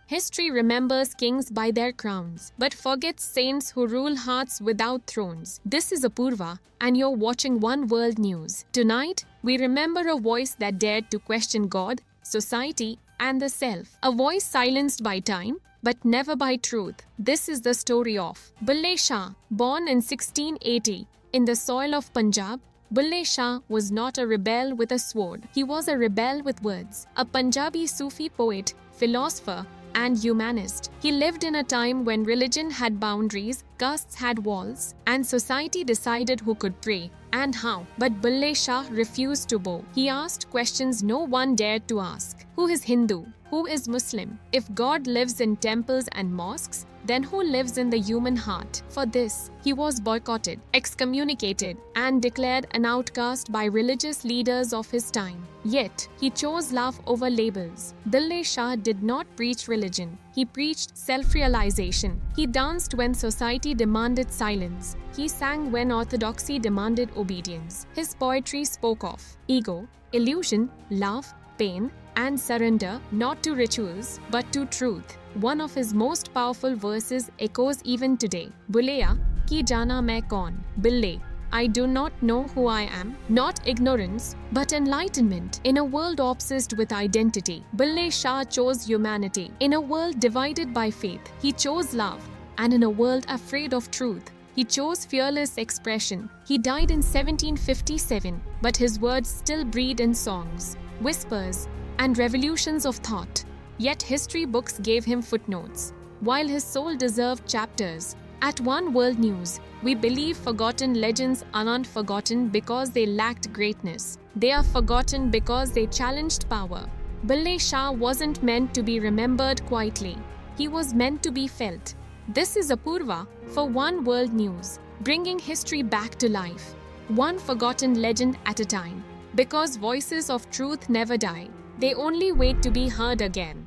History remembers kings by their crowns, but forgets saints who rule hearts without thrones. This is Apurva, and you're watching One World News. Tonight, we remember a voice that dared to question God, society, and the self. A voice silenced by time, but never by truth. This is the story of Bulle Shah. Born in 1680 in the soil of Punjab, Bulle Shah was not a rebel with a sword. He was a rebel with words. A Punjabi Sufi poet, philosopher, and humanist. He lived in a time when religion had boundaries, castes had walls, and society decided who could pray and how. But Bulle Shah refused to bow. He asked questions no one dared to ask. Who is Hindu? Who is Muslim? If God lives in temples and mosques, then who lives in the human heart? For this, he was boycotted, excommunicated, and declared an outcast by religious leaders of his time. Yet, he chose love over labels. Bulle Shah did not preach religion. He preached self-realization. He danced when society demanded silence. He sang when orthodoxy demanded obedience. His poetry spoke of ego, illusion, love, pain, and surrender, not to rituals, but to truth. One of his most powerful verses echoes even today. Buleya, ki jana main kaun? Bulle, I do not know who I am. Not ignorance, but enlightenment. In a world obsessed with identity, Bulle Shah chose humanity. In a world divided by faith, he chose love. And in a world afraid of truth, he chose fearless expression. He died in 1757, but his words still breathe in songs, whispers, and revolutions of thought. Yet history books gave him footnotes, while his soul deserved chapters. At One World News, we believe forgotten legends are not forgotten because they lacked greatness. They are forgotten because they challenged power. Bulle Shah wasn't meant to be remembered quietly. He was meant to be felt. This is Apurva for One World News, bringing history back to life, one forgotten legend at a time. Because voices of truth never die. They only wait to be heard again.